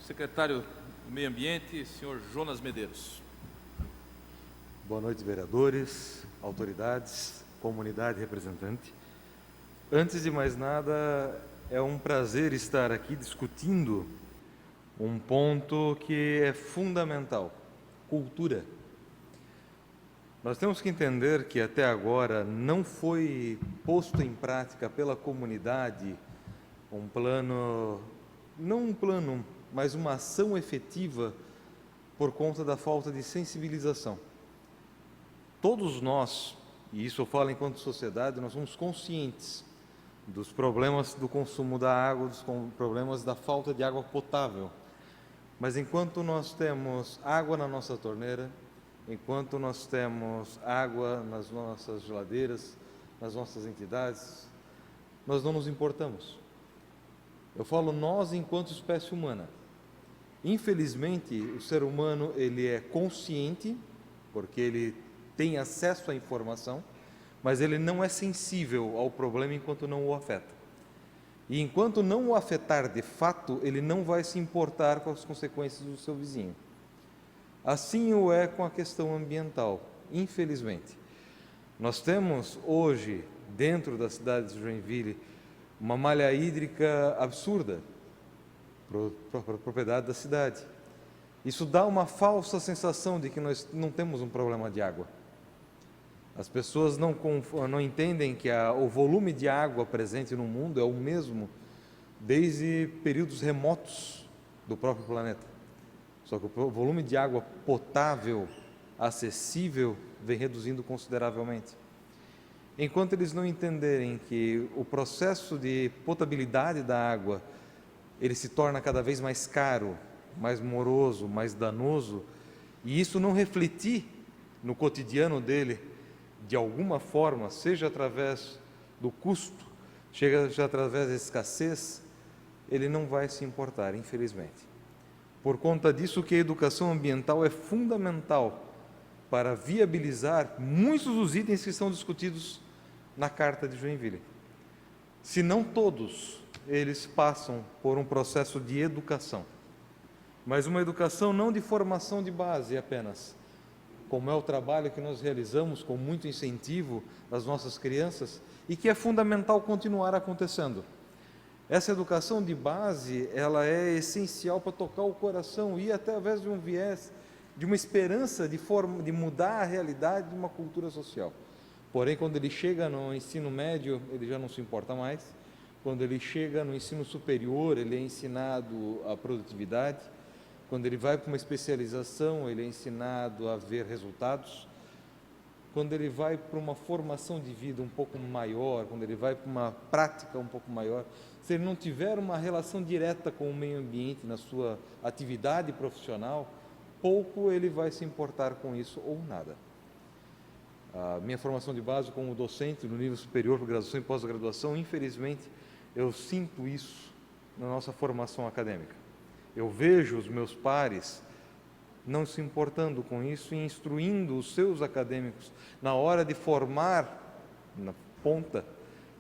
Secretário do Meio Ambiente, senhor Jonas Medeiros. Boa noite, vereadores, autoridades, comunidade representante. Antes de mais nada, é um prazer estar aqui discutindo um ponto que é fundamental: cultura. Nós temos que entender que até agora não foi posto em prática pela comunidade um plano, não um plano, mas uma ação efetiva por conta da falta de sensibilização. Todos nós, e isso eu falo enquanto sociedade, nós somos conscientes dos problemas do consumo da água, dos problemas da falta de água potável. Mas enquanto nós temos água na nossa torneira, enquanto nós temos água nas nossas geladeiras, nas nossas entidades, nós não nos importamos. Eu falo nós enquanto espécie humana. Infelizmente, o ser humano ele é consciente, porque ele tem acesso à informação, mas ele não é sensível ao problema enquanto não o afeta. E enquanto não o afetar de fato, ele não vai se importar com as consequências do seu vizinho. Assim o é com a questão ambiental, infelizmente. Nós temos hoje, dentro da cidade de Joinville, uma malha hídrica absurda para a propriedade da cidade. Isso dá uma falsa sensação de que nós não temos um problema de água. As pessoas não entendem que o volume de água presente no mundo é o mesmo desde períodos remotos do próprio planeta. Só que o volume de água potável, acessível, vem reduzindo consideravelmente. Enquanto eles não entenderem que o processo de potabilidade da água ele se torna cada vez mais caro, mais moroso, mais danoso, e isso não refletir no cotidiano dele de alguma forma, seja através do custo, seja através da escassez, ele não vai se importar, infelizmente. Por conta disso que a educação ambiental é fundamental para viabilizar muitos dos itens que são discutidos na Carta de Joinville. Se não todos, eles passam por um processo de educação, mas uma educação não de formação de base apenas, como é o trabalho que nós realizamos com muito incentivo às nossas crianças e que é fundamental continuar acontecendo. Essa educação de base, ela é essencial para tocar o coração e através de um viés, de uma esperança de mudar a realidade de uma cultura social. Porém, quando ele chega no ensino médio, ele já não se importa mais. Quando ele chega no ensino superior, ele é ensinado a produtividade. Quando ele vai para uma especialização, ele é ensinado a ver resultados. Quando ele vai para uma formação de vida um pouco maior, quando ele vai para uma prática um pouco maior, se ele não tiver uma relação direta com o meio ambiente na sua atividade profissional, pouco ele vai se importar com isso ou nada. A minha formação de base como docente no nível superior para graduação e pós-graduação, infelizmente, eu sinto isso na nossa formação acadêmica. Eu vejo os meus pares não se importando com isso e instruindo os seus acadêmicos na hora de formar na ponta,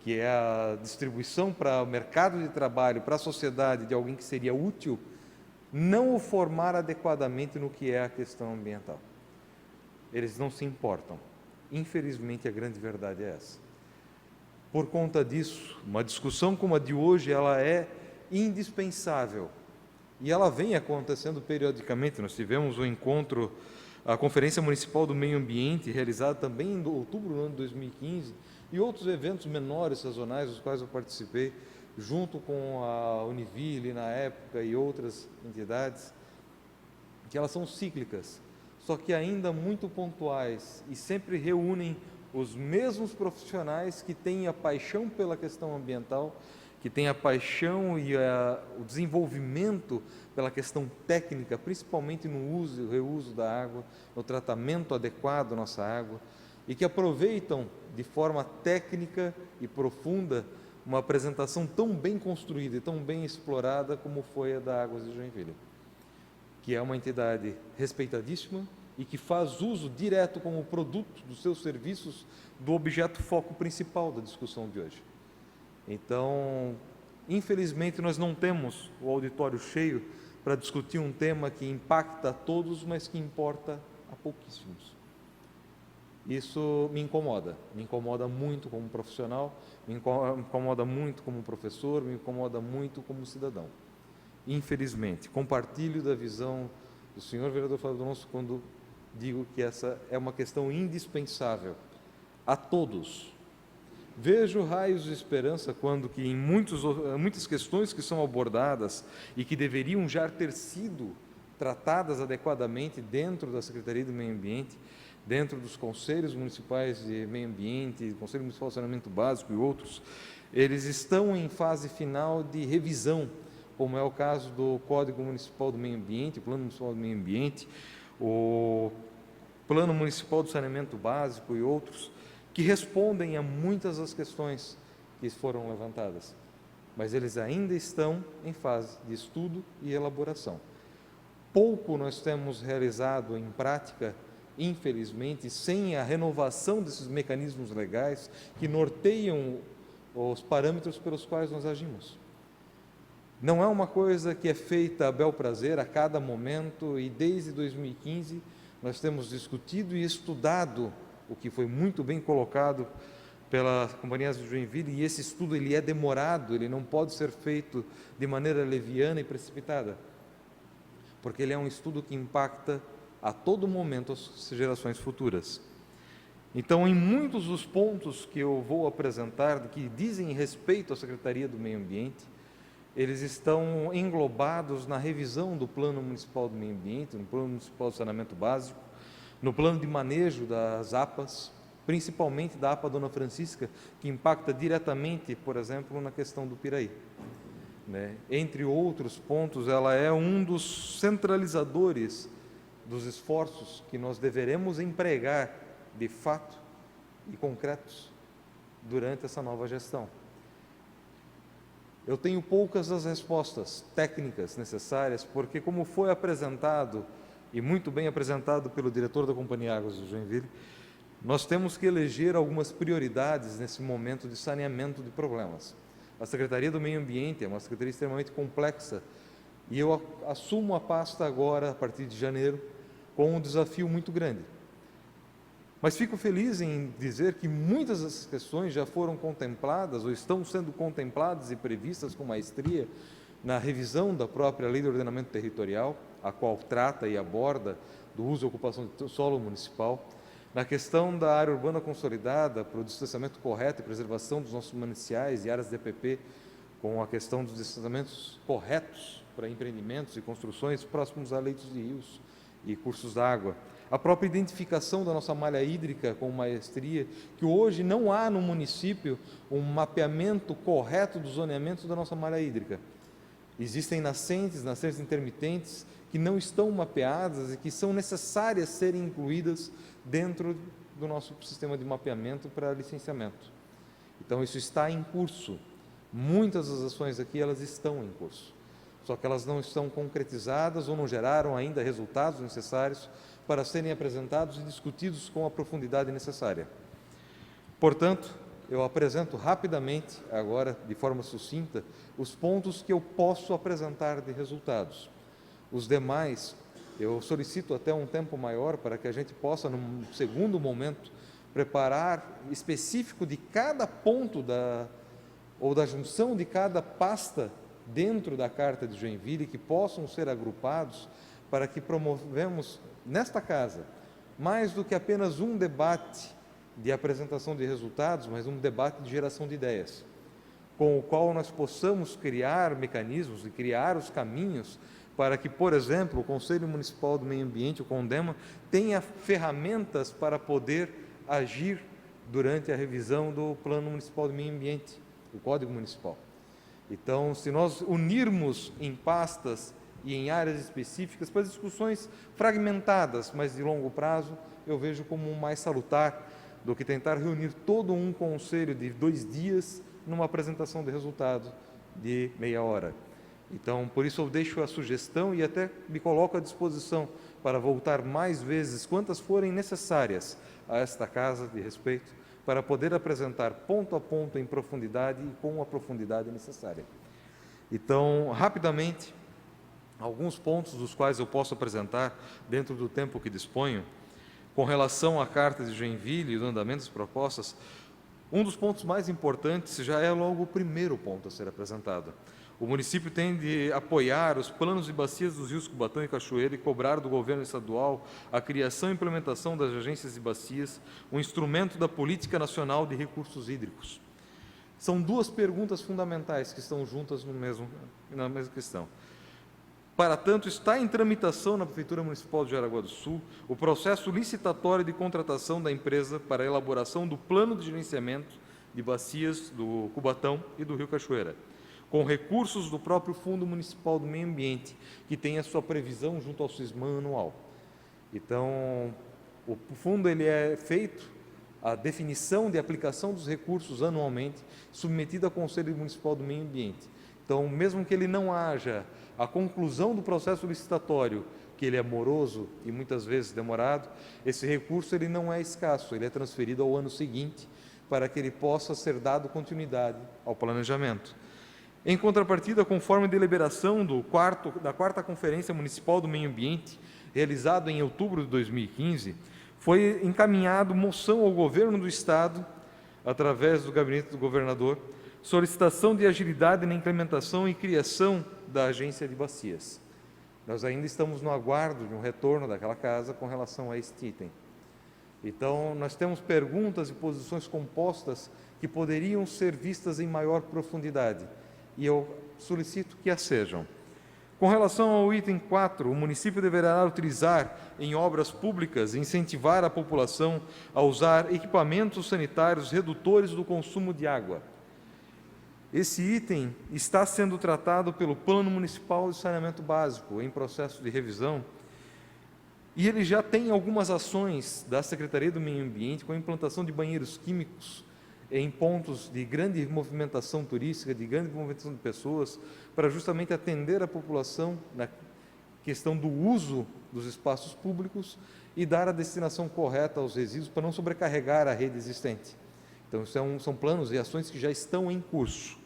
que é a distribuição para o mercado de trabalho, para a sociedade de alguém que seria útil, não o formar adequadamente no que é a questão ambiental. Eles não se importam. Infelizmente, a grande verdade é essa. Por conta disso, uma discussão como a de hoje, ela é indispensável. E ela vem acontecendo periodicamente. Nós tivemos o encontro, a Conferência Municipal do Meio Ambiente, realizada também em outubro do ano de 2015, e outros eventos menores, sazonais, dos quais eu participei, junto com a Univille na época e outras entidades, que elas são cíclicas, só que ainda muito pontuais e sempre reúnem os mesmos profissionais que têm a paixão pela questão ambiental, que têm a paixão e o desenvolvimento pela questão técnica, principalmente no uso e reuso da água, no tratamento adequado da nossa água, e que aproveitam de forma técnica e profunda uma apresentação tão bem construída e tão bem explorada como foi a da Águas de Joinville, que é uma entidade respeitadíssima e que faz uso direto como produto dos seus serviços do objeto foco principal da discussão de hoje. Então, infelizmente, nós não temos o auditório cheio para discutir um tema que impacta a todos, mas que importa a pouquíssimos. Isso me incomoda muito como profissional, me incomoda muito como professor, me incomoda muito como cidadão. Infelizmente, compartilho da visão do senhor vereador Flávio Donofrio quando digo que essa é uma questão indispensável a todos. Vejo raios de esperança quando que em muitas questões que são abordadas e que deveriam já ter sido tratadas adequadamente dentro da Secretaria do Meio Ambiente, dentro dos Conselhos Municipais de Meio Ambiente, Conselho Municipal de Saneamento Básico e outros, eles estão em fase final de revisão, como é o caso do Código Municipal do Meio Ambiente, o Plano Municipal do Meio Ambiente, o Plano Municipal do Saneamento Básico e outros, que respondem a muitas das questões que foram levantadas, mas eles ainda estão em fase de estudo e elaboração. Pouco nós temos realizado em prática, infelizmente, sem a renovação desses mecanismos legais que norteiam os parâmetros pelos quais nós agimos. Não é uma coisa que é feita a bel prazer a cada momento, e desde 2015 nós temos discutido e estudado o que foi muito bem colocado pela Companhia de Joinville, e esse estudo ele é demorado, ele não pode ser feito de maneira leviana e precipitada, porque ele é um estudo que impacta a todo momento as gerações futuras. Então, em muitos dos pontos que eu vou apresentar, que dizem respeito à Secretaria do Meio Ambiente, eles estão englobados na revisão do Plano Municipal do Meio Ambiente, no Plano Municipal de Saneamento Básico, no plano de manejo das APAs, principalmente da APA Dona Francisca, que impacta diretamente, por exemplo, na questão do Piraí. Entre outros pontos, ela é um dos centralizadores dos esforços que nós deveremos empregar, de fato e concretos, durante essa nova gestão. Eu tenho poucas das respostas técnicas necessárias, porque como foi apresentado, e muito bem apresentado pelo diretor da Companhia Águas de Joinville, nós temos que eleger algumas prioridades nesse momento de saneamento de problemas. A Secretaria do Meio Ambiente é uma secretaria extremamente complexa, e eu assumo a pasta agora, a partir de janeiro, com um desafio muito grande. Mas fico feliz em dizer que muitas dessas questões já foram contempladas, ou estão sendo contempladas e previstas com maestria na revisão da própria Lei de Ordenamento Territorial, a qual trata e aborda do uso e ocupação do solo municipal, na questão da área urbana consolidada, para o distanciamento correto e preservação dos nossos mananciais e áreas de EPP, com a questão dos distanciamentos corretos para empreendimentos e construções próximos a leitos de rios e cursos d'água, a própria identificação da nossa malha hídrica com maestria, que hoje não há no município um mapeamento correto do zoneamento da nossa malha hídrica. Existem nascentes intermitentes que não estão mapeadas e que são necessárias serem incluídas dentro do nosso sistema de mapeamento para licenciamento. Então, isso está em curso. Muitas das ações aqui, elas estão em curso, só que elas não estão concretizadas ou não geraram ainda resultados necessários para serem apresentados e discutidos com a profundidade necessária. Portanto, eu apresento rapidamente, agora de forma sucinta, os pontos que eu posso apresentar de resultados. Os demais, eu solicito até um tempo maior para que a gente possa, num segundo momento, preparar específico de cada ponto ou da junção de cada pasta dentro da Carta de Joinville, que possam ser agrupados para que promovemos nesta casa, mais do que apenas um debate de apresentação de resultados, mas um debate de geração de ideias, com o qual nós possamos criar mecanismos e criar os caminhos para que, por exemplo, o Conselho Municipal do Meio Ambiente, o CONDEMA, tenha ferramentas para poder agir durante a revisão do Plano Municipal do Meio Ambiente, o Código Municipal. Então, se nós unirmos em pastas e em áreas específicas para discussões fragmentadas, mas de longo prazo, eu vejo como mais salutar do que tentar reunir todo um conselho de 2 dias numa apresentação de resultado de meia hora. Então, por isso eu deixo a sugestão e até me coloco à disposição para voltar mais vezes, quantas forem necessárias a esta casa de respeito, para poder apresentar ponto a ponto em profundidade e com a profundidade necessária. Então, rapidamente, alguns pontos dos quais eu posso apresentar dentro do tempo que disponho. Com relação à Carta de Joinville e o andamento das propostas, um dos pontos mais importantes já é logo o primeiro ponto a ser apresentado. O município tem de apoiar os planos de bacias dos rios Cubatão e Cachoeira e cobrar do governo estadual a criação e implementação das agências de bacias, um instrumento da Política Nacional de Recursos Hídricos. São duas perguntas fundamentais que estão juntas na mesma questão. Para tanto, está em tramitação na Prefeitura Municipal de Jaraguá do Sul o processo licitatório de contratação da empresa para a elaboração do plano de gerenciamento de bacias do Cubatão e do Rio Cachoeira, com recursos do próprio Fundo Municipal do Meio Ambiente, que tem a sua previsão junto ao SISMAN anual. Então, o fundo ele é feito, a definição de aplicação dos recursos anualmente, submetido ao Conselho Municipal do Meio Ambiente. Então, mesmo que ele não haja a conclusão do processo licitatório, que ele é moroso e muitas vezes demorado, esse recurso ele não é escasso, ele é transferido ao ano seguinte para que ele possa ser dado continuidade ao planejamento. Em contrapartida, conforme a deliberação da quarta Conferência Municipal do Meio Ambiente, realizado em outubro de 2015, foi encaminhado moção ao governo do Estado, através do gabinete do governador, solicitação de agilidade na implementação e criação da agência de bacias. Nós ainda estamos no aguardo de um retorno daquela casa com relação a este item. Então, nós temos perguntas e posições compostas que poderiam ser vistas em maior profundidade, e eu solicito que as sejam. Com relação ao item 4, o município deverá utilizar em obras públicas e incentivar a população a usar equipamentos sanitários redutores do consumo de água. Esse item está sendo tratado pelo Plano Municipal de Saneamento Básico, em processo de revisão, e ele já tem algumas ações da Secretaria do Meio Ambiente com a implantação de banheiros químicos em pontos de grande movimentação turística, de grande movimentação de pessoas, para justamente atender a população na questão do uso dos espaços públicos e dar a destinação correta aos resíduos para não sobrecarregar a rede existente. Então, são planos e ações que já estão em curso.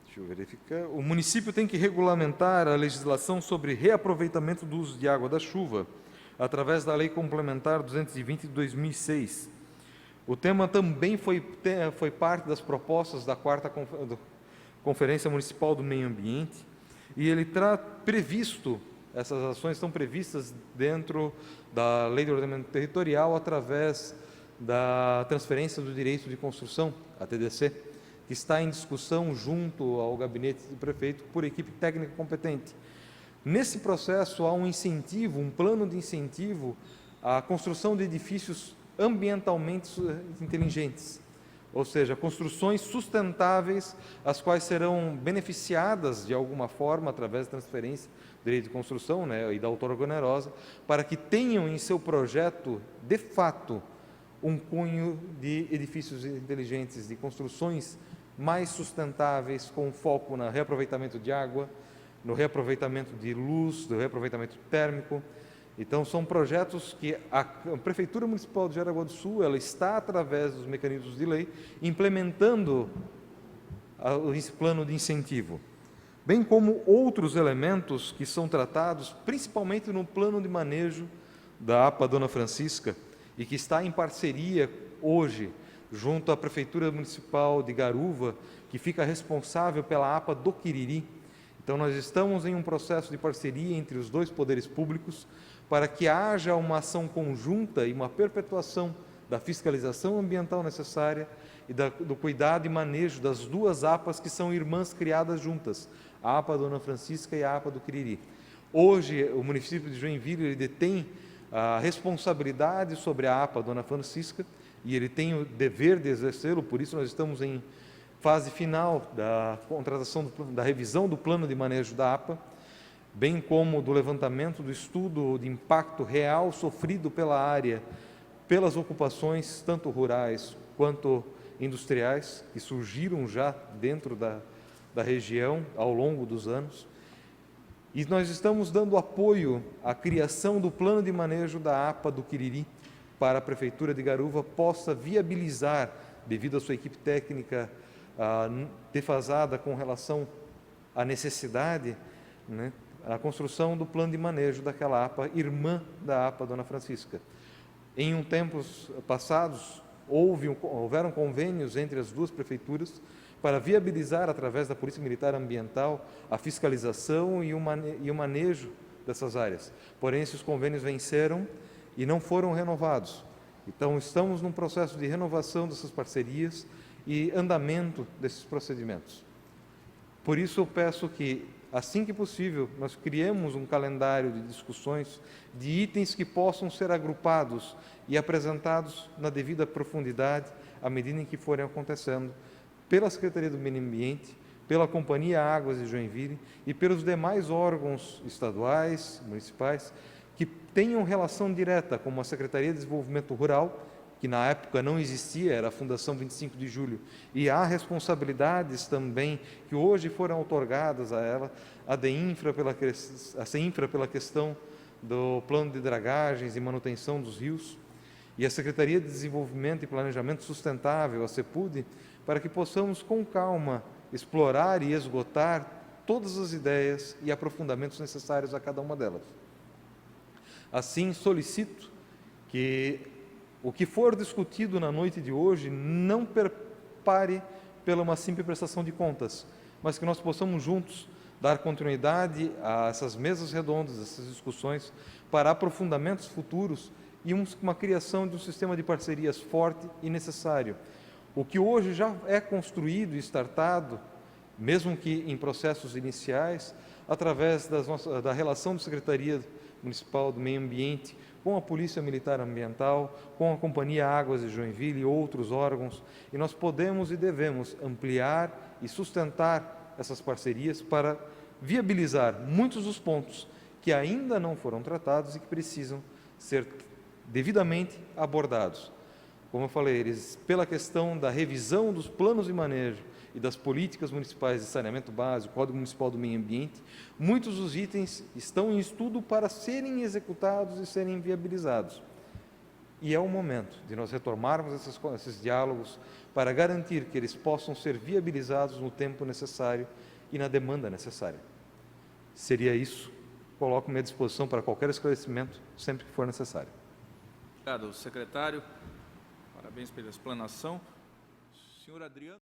Deixa eu verificar. O município tem que regulamentar a legislação sobre reaproveitamento do uso de água da chuva, através da Lei Complementar 220 de 2006. O tema também foi parte das propostas da quarta Conferência Municipal do Meio Ambiente, e ele previsto, essas ações estão previstas dentro da Lei de Ordenamento Territorial, através da transferência do direito de construção, a TDC, que está em discussão junto ao gabinete do prefeito por equipe técnica competente. Nesse processo, há um incentivo, um plano de incentivo à construção de edifícios ambientalmente inteligentes, ou seja, construções sustentáveis, as quais serão beneficiadas de alguma forma através da transferência do direito de construção, né, e da outorga onerosa, para que tenham em seu projeto, de fato, um cunho de edifícios inteligentes, de construções mais sustentáveis, com foco no reaproveitamento de água, no reaproveitamento de luz, no reaproveitamento térmico. Então, são projetos que a Prefeitura Municipal de Jaraguá do Sul, ela está, através dos mecanismos de lei, implementando esse plano de incentivo, bem como outros elementos que são tratados, principalmente no plano de manejo da APA Dona Francisca, e que está em parceria hoje, junto à Prefeitura Municipal de Garuva, que fica responsável pela APA do Quiriri. Então, nós estamos em um processo de parceria entre os dois poderes públicos para que haja uma ação conjunta e uma perpetuação da fiscalização ambiental necessária e do cuidado e manejo das duas APAs que são irmãs criadas juntas, a APA Dona Francisca e a APA do Quiriri. Hoje, o município de Joinville ele detém a responsabilidade sobre a APA Dona Francisca e ele tem o dever de exercê-lo, por isso nós estamos em fase final da contratação, da revisão do plano de manejo da APA, bem como do levantamento do estudo de impacto real sofrido pela área, pelas ocupações, tanto rurais quanto industriais, que surgiram já dentro da região ao longo dos anos. E nós estamos dando apoio à criação do plano de manejo da APA do Quiriri, para a Prefeitura de Garuva possa viabilizar, devido à sua equipe técnica defasada com relação à necessidade, né, a construção do plano de manejo daquela APA, irmã da APA Dona Francisca. Em tempos passados, houveram convênios entre as duas prefeituras para viabilizar, através da Polícia Militar Ambiental, a fiscalização e o manejo dessas áreas. Porém, esses convênios venceram e não foram renovados. Então, estamos num processo de renovação dessas parcerias e andamento desses procedimentos. Por isso, eu peço que, assim que possível, nós criemos um calendário de discussões de itens que possam ser agrupados e apresentados na devida profundidade, à medida em que forem acontecendo, pela Secretaria do Meio Ambiente, pela Companhia Águas de Joinville e pelos demais órgãos estaduais, municipais, que tenham relação direta, como a Secretaria de Desenvolvimento Rural, que na época não existia, era a Fundação 25 de Julho, e há responsabilidades também que hoje foram outorgadas a ela, a CEINFRA pela questão do plano de dragagens e manutenção dos rios, e a Secretaria de Desenvolvimento e Planejamento Sustentável, a CEPUD, para que possamos com calma explorar e esgotar todas as ideias e aprofundamentos necessários a cada uma delas. Assim, solicito que o que for discutido na noite de hoje não pare pela uma simples prestação de contas, mas que nós possamos juntos dar continuidade a essas mesas redondas, essas discussões, para aprofundamentos futuros e uma criação de um sistema de parcerias forte e necessário. O que hoje já é construído e startado, mesmo que em processos iniciais, através da relação da Secretaria Municipal do Meio Ambiente com a Polícia Militar Ambiental, com a Companhia Águas de Joinville e outros órgãos, e nós podemos e devemos ampliar e sustentar essas parcerias para viabilizar muitos dos pontos que ainda não foram tratados e que precisam ser devidamente abordados. Como eu falei, pela questão da revisão dos planos de manejo e das políticas municipais de saneamento básico, Código Municipal do Meio Ambiente, muitos dos itens estão em estudo para serem executados e serem viabilizados. E é o momento de nós retomarmos esses diálogos para garantir que eles possam ser viabilizados no tempo necessário e na demanda necessária. Seria isso. Coloco-me à disposição para qualquer esclarecimento, sempre que for necessário. Obrigado, secretário. Parabéns pela explanação. Senhor Adriano.